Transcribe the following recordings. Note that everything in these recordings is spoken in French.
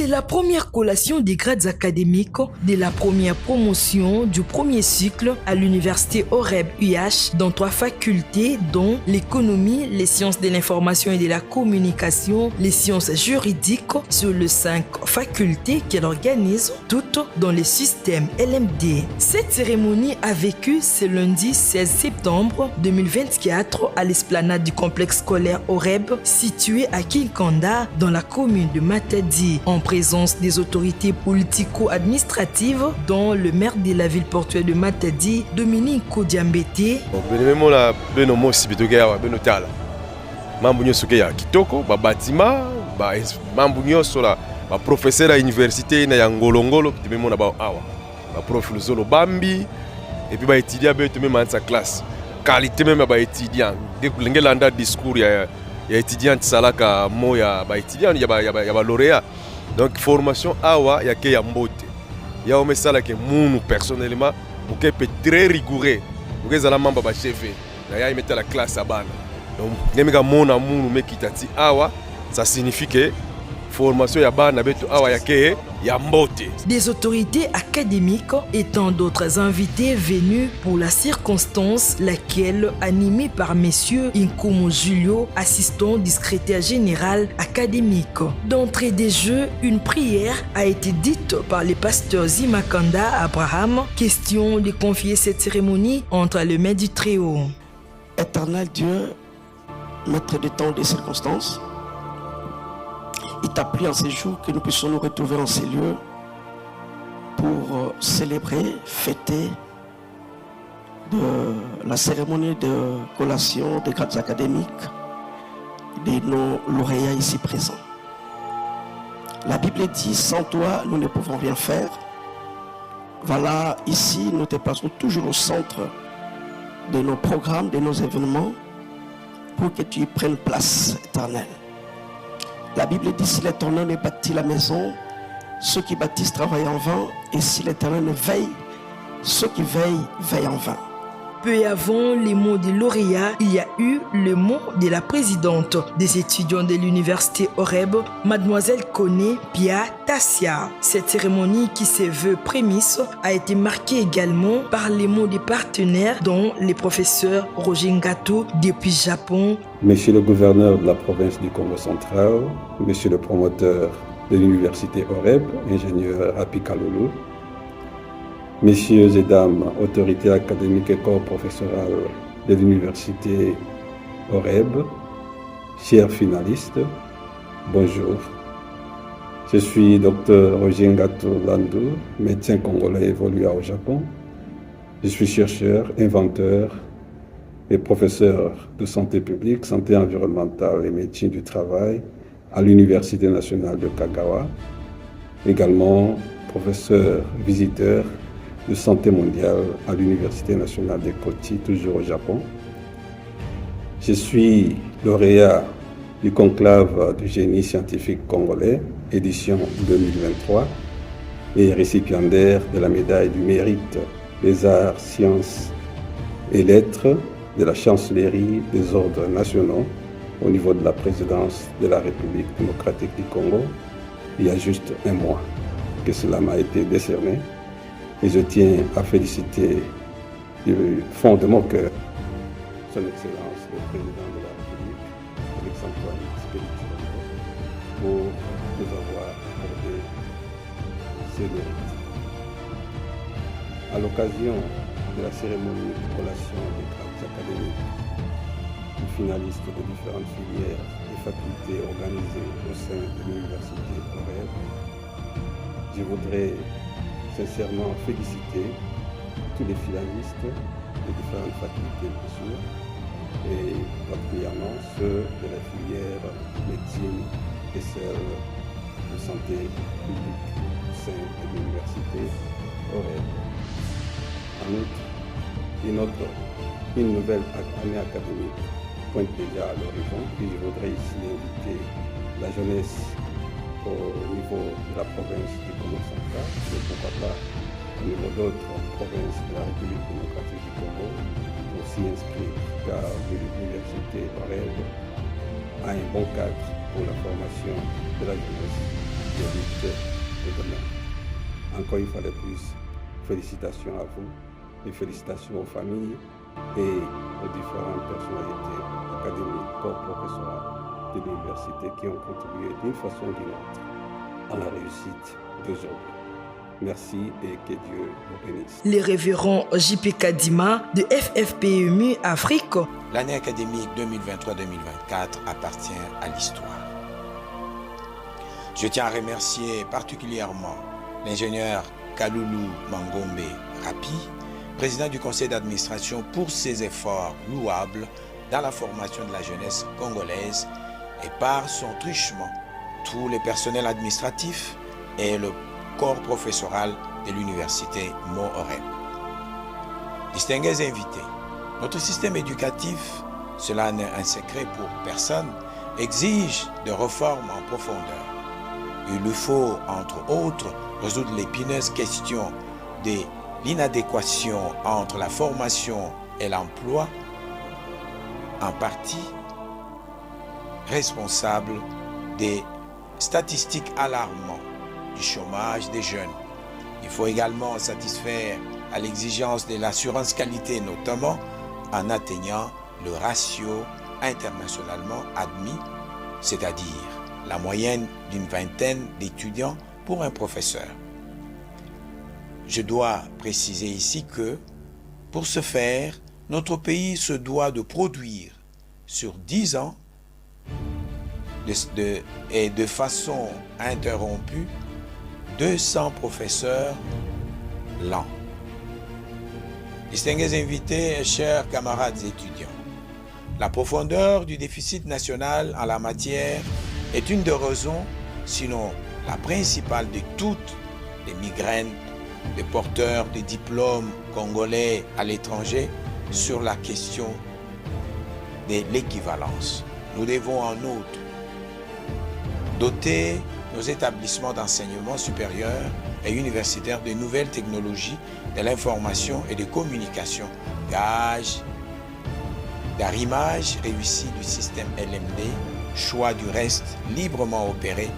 C'est la première collation des grades académiques de la première promotion du premier cycle à l'université OREB-UH dans 3 facultés dont l'économie, les sciences de l'information et de la communication, les sciences juridiques sur les 5 facultés qu'elle organise toutes dans le système LMD. Cette cérémonie a vécu ce lundi 16 septembre 2024 à l'esplanade du complexe scolaire OREB situé à Kinkanda dans la commune de Matadi en présence des autorités politico-administratives dont le maire de la ville portuaire de Matadi, Dominique Kodiambete. Professeur à l'université na Ngolongolo tumemona ba awa ba prof Luzolo Bambi et puis ba étudiant ba tumema dans sa classe qualité même ba étudiant de lengela discours ya étudiant salaka moya ba étudiant ya ba lauréat donc formation awa ya ke ya mbote ya o mesala ke munu personnellement pour que peut très rigoureux pour que zala mamba ba chef na ya mettre la classe à bana donc nemika mona munu mekitati awa ça signifie que formation ya bana betu awa yake ya mbote. Des autorités académiques et tant d'autres invités venus pour la circonstance, laquelle animée par messieurs Inkumu Julio, assistant du secrétaire général académique. D'entrée des jeux, une prière a été dite par le pasteur Zimakanda Abraham, question de confier cette cérémonie entre les mains du Très-Haut. Éternel Dieu, maître des temps et des circonstances, il t'a plu en ces jours que nous puissions nous retrouver en ces lieux pour célébrer, fêter de la cérémonie de collation des grades académiques de nos lauréats ici présents. La Bible dit, sans toi, nous ne pouvons rien faire. Voilà, ici, nous te plaçons toujours au centre de nos programmes, de nos événements, pour que tu y prennes place éternelle. La Bible dit, si l'Éternel ne bâtit la maison, ceux qui bâtissent travaillent en vain, et si l'Éternel ne veille, ceux qui veillent, veillent en vain. Peu avant les mots des lauréats, il y a eu le mot de la présidente des étudiants de l'université OREB, mademoiselle Kone Pia Tassia. Cette cérémonie qui se veut prémisse a été marquée également par les mots des partenaires dont les professeurs Roger Ngato depuis Japon, Monsieur le gouverneur de la province du Congo central, Monsieur le promoteur de l'université OREB, ingénieur Hapi Kalulu, Messieurs et dames, autorités académiques et corps professoral de l'université OREB, chers finalistes, bonjour. Je suis Dr Roger Ngato Landou, médecin congolais évoluant au Japon. Je suis chercheur, inventeur et professeur de santé publique, santé environnementale et médecine du travail à l'Université nationale de Kagawa. Également professeur visiteur de santé mondiale à l'Université nationale de Kochi, toujours au Japon. Je suis lauréat du conclave du génie scientifique congolais, édition 2023, et récipiendaire de la médaille du mérite des arts, sciences et lettres de la chancellerie des ordres nationaux au niveau de la présidence de la République démocratique du Congo, il y a juste un mois que cela m'a été décerné. Et je tiens à féliciter du fond de mon cœur Son Excellence le Président de la République, Alexandre Tshisekedi, pour nous avoir accordé ces mérites. À l'occasion de la cérémonie de collation des grades académiques des finalistes de différentes filières et facultés organisées au sein de l'Université OREB, je voudrais sincèrement féliciter tous les finalistes des différentes facultés, bien sûr, et particulièrement ceux de la filière médecine et celle de santé publique au sein de l'université OREB. En outre, une nouvelle année académique pointe déjà à l'horizon et je voudrais ici inviter la jeunesse au niveau de la province du Congo central, mais pourquoi pas au niveau d'autres provinces de la République démocratique du Congo pour s'y inscrire, car l'université OREB a un bon cadre pour la formation de la jeunesse. l'élite de demain. Encore une fois de plus, félicitations à vous et félicitations aux familles et aux différentes personnalités académiques, corps professorales de l'université qui ont contribué d'une façon ou d'une autre à la réussite d'aujourd'hui. Merci et que Dieu vous bénisse. Les révérends J.P. Kadima de FFPMU Afrique. L'année académique 2023-2024 appartient à l'histoire. Je tiens à remercier particulièrement l'ingénieur Kaloulou Mangombe Rapi, président du conseil d'administration, pour ses efforts louables dans la formation de la jeunesse congolaise et par son truchement, tous les personnels administratifs et le corps professoral de l'université Mo-Oreb. Distingués invités, notre système éducatif, cela n'est un secret pour personne, exige des réformes en profondeur. Il lui faut, entre autres, résoudre l'épineuse question de l'inadéquation entre la formation et l'emploi, en partie responsable des statistiques alarmantes du chômage des jeunes. Il faut également satisfaire à l'exigence de l'assurance qualité, notamment en atteignant le ratio internationalement admis, c'est-à-dire la moyenne d'une vingtaine d'étudiants pour un professeur. Je dois préciser ici que, pour ce faire, notre pays se doit de produire sur 10 ans et de façon interrompue 200 professeurs l'an. Distingués invités et chers camarades étudiants, la profondeur du déficit national en la matière est une des raisons, sinon la principale de toutes les migraines des porteurs de diplômes congolais à l'étranger sur la question de l'équivalence. Nous devons en outre doter nos établissements d'enseignement supérieur et universitaires de nouvelles technologies de l'information et de communication, gage d'arrimage réussi du système LMD, choix du reste librement opéré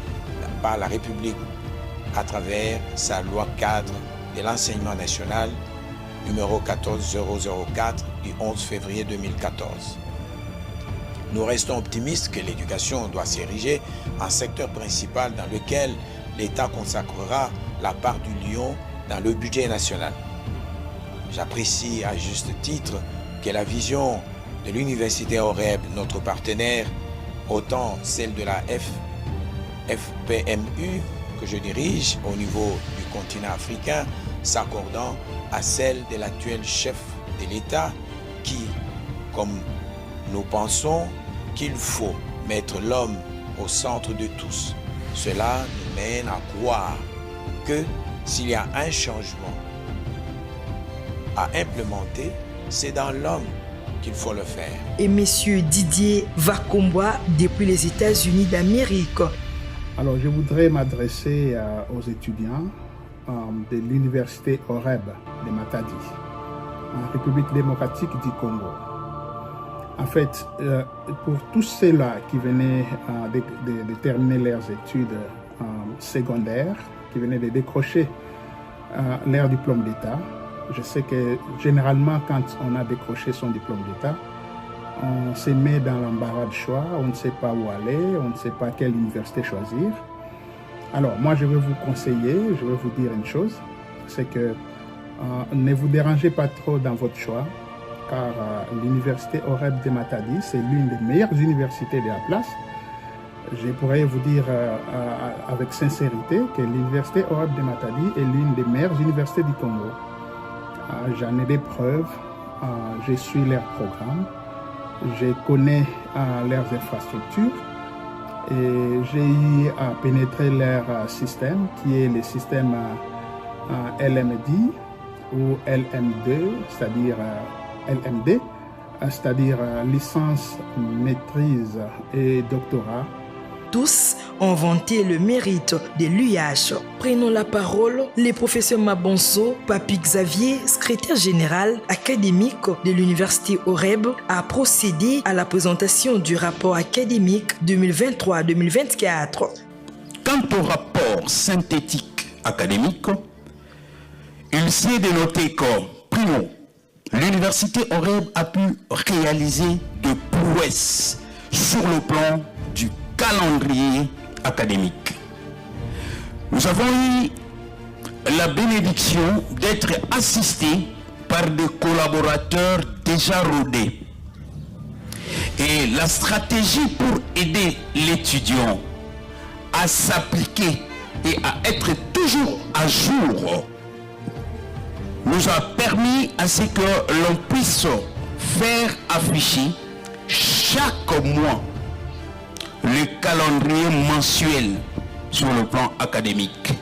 par la République à travers sa loi cadre de l'enseignement national numéro 14004 du 11 février 2014. Nous restons optimistes que l'éducation doit s'ériger en secteur principal dans lequel l'État consacrera la part du lion dans le budget national. J'apprécie à juste titre que la vision de l'Université Oreb, notre partenaire, autant celle de la FFPMU que je dirige au niveau du continent africain, s'accordant à celle de l'actuel chef de l'État qui, comme nous pensons qu'il faut mettre l'homme au centre de tous. Cela nous mène à croire que s'il y a un changement à implémenter, c'est dans l'homme qu'il faut le faire. Et M. Didier Vakomboa depuis les États-Unis d'Amérique. Alors, je voudrais m'adresser aux étudiants de l'Université Oreb de Matadi, en République démocratique du Congo. En fait, pour tous ceux-là qui venaient de terminer leurs études secondaires, qui venaient de décrocher leur diplôme d'État, je sais que généralement, quand on a décroché son diplôme d'État, on se met dans l'embarras de choix, on ne sait pas où aller, on ne sait pas quelle université choisir. Alors, moi, je vais vous conseiller, je vais vous dire une chose, c'est que ne vous dérangez pas trop dans votre choix, car l'université Oreb de Matadi, c'est l'une des meilleures universités de la place. Je pourrais vous dire avec sincérité que l'université Oreb de Matadi est l'une des meilleures universités du Congo. J'en ai des preuves, je suis leur programme, je connais leurs infrastructures et j'ai eu à pénétrer leur système qui est le système LMD ou LM2, c'est-à-dire LMD, c'est-à-dire licence, maîtrise et doctorat. Tous ont vanté le mérite de l'UIH. Prenons la parole, les professeurs Mabonso, Papi Xavier, secrétaire général académique de l'Université Oreb, a procédé à la présentation du rapport académique 2023-2024. Quant au rapport synthétique académique, il s'est dénoté que, primo, l'université OREB a pu réaliser de prouesses sur le plan du calendrier académique. Nous avons eu la bénédiction d'être assistés par des collaborateurs déjà rodés. Et la stratégie pour aider l'étudiant à s'appliquer et à être toujours à jour nous a permis à ce que l'on puisse faire afficher chaque mois le calendrier mensuel sur le plan académique.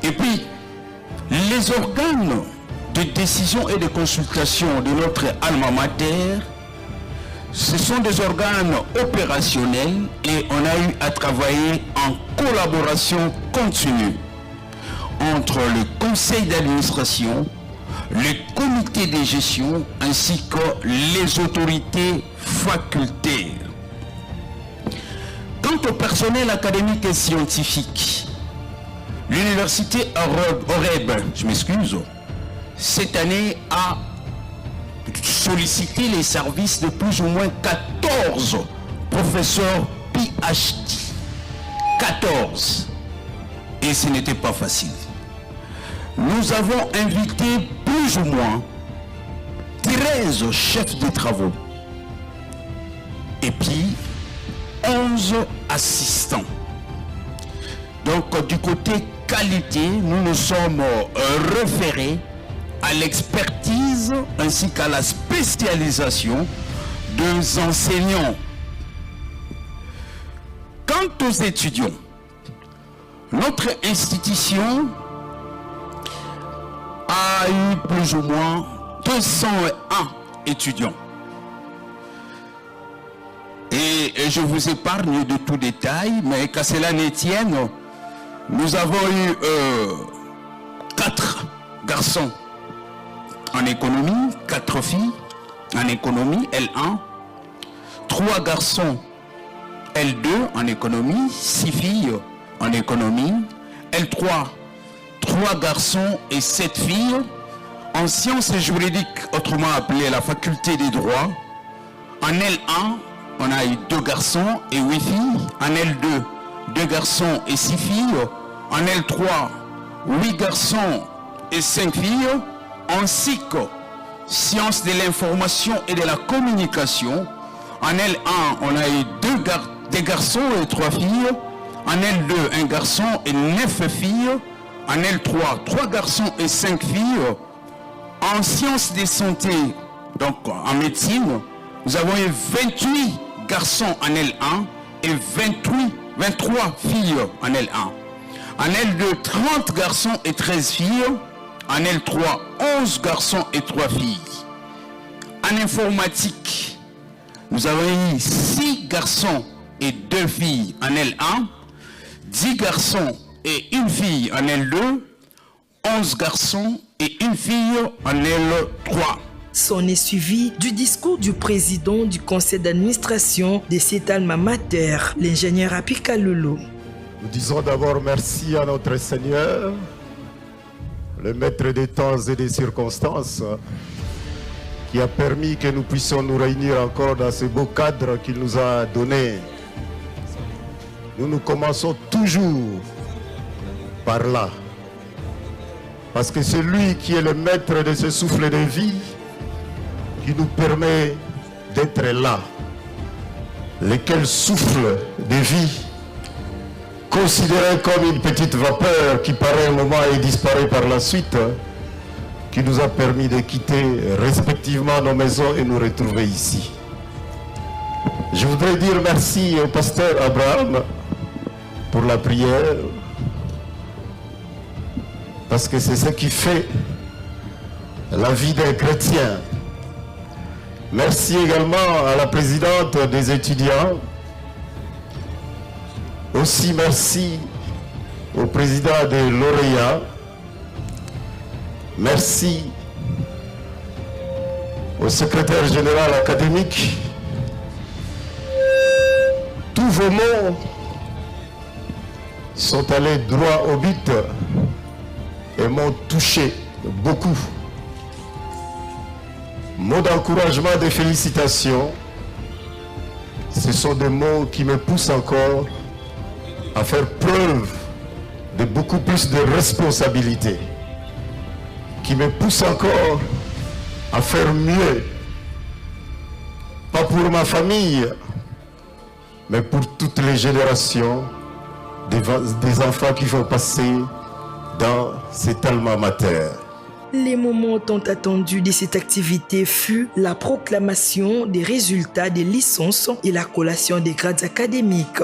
Et puis, les organes de décision et de consultation de notre alma mater, ce sont des organes opérationnels et on a eu à travailler en collaboration continue entre le conseil d'administration, le comité de gestion ainsi que les autorités facultaires. Quant au personnel académique et scientifique, l'université OREB, cette année a sollicité les services de plus ou moins 14 professeurs PhD. 14. Et ce n'était pas facile. Nous avons invité plus ou moins 13 chefs de travaux et puis 11 assistants. Donc du côté qualité, nous nous sommes référés à l'expertise ainsi qu'à la spécialisation des enseignants. Quant aux étudiants, notre institution a eu plus ou moins 201 étudiants. Et je vous épargne de tout détail, mais qu'à cela ne tienne, nous avons eu 4 garçons en économie, 4 filles en économie, L1, 3 garçons L2 en économie, 6 filles en économie, L3, 3 garçons et 7 filles, en sciences juridiques, autrement appelée la faculté des droits. En L1, on a eu 2 garçons et 8 filles. En L2, 2 garçons et 6 filles. En L3, 8 garçons et 5 filles. En SIC, sciences de l'information et de la communication. En L1, on a eu 2 garçons et 3 filles. En L2, 1 garçon et 9 filles. En L3, 3 garçons et 5 filles. En sciences de santé, donc en médecine, nous avons eu 28 garçons en L1 et 23 filles en L1. En L2, 30 garçons et 13 filles. En L3, 11 garçons et 3 filles. En informatique, nous avons eu 6 garçons et 2 filles en L1, 10 garçons et 1 fille en L2, 11 garçons et 1 fille en L3. S'en est suivi du discours du président du conseil d'administration de cet alma mater, l'ingénieur Apika Lolo. Nous disons d'abord merci à notre Seigneur, le maître des temps et des circonstances, qui a permis que nous puissions nous réunir encore dans ce beau cadre qu'il nous a donné. Nous commençons toujours par là, parce que c'est lui qui est le maître de ce souffle de vie qui nous permet d'être là. Lequel souffle de vie, considéré comme une petite vapeur qui paraît un moment et disparaît par la suite, qui nous a permis de quitter respectivement nos maisons et nous retrouver ici. Je voudrais dire merci au pasteur Abraham pour la prière, parce que c'est ce qui fait la vie d'un chrétien. Merci également à la présidente des étudiants. Aussi merci au président de l'OREA. Merci au secrétaire général académique. Tous vos mots sont allés droit au but et m'ont touché beaucoup. Mots d'encouragement, de félicitations, ce sont des mots qui me poussent encore à faire preuve de beaucoup plus de responsabilité, qui me poussent encore à faire mieux, pas pour ma famille, mais pour toutes les générations des enfants qui vont passer dans cet alma mater. Les moments tant attendus de cette activité fut la proclamation des résultats des licences et la collation des grades académiques.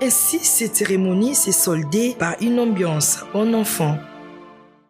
Ainsi, cette cérémonie s'est soldée par une ambiance en enfant.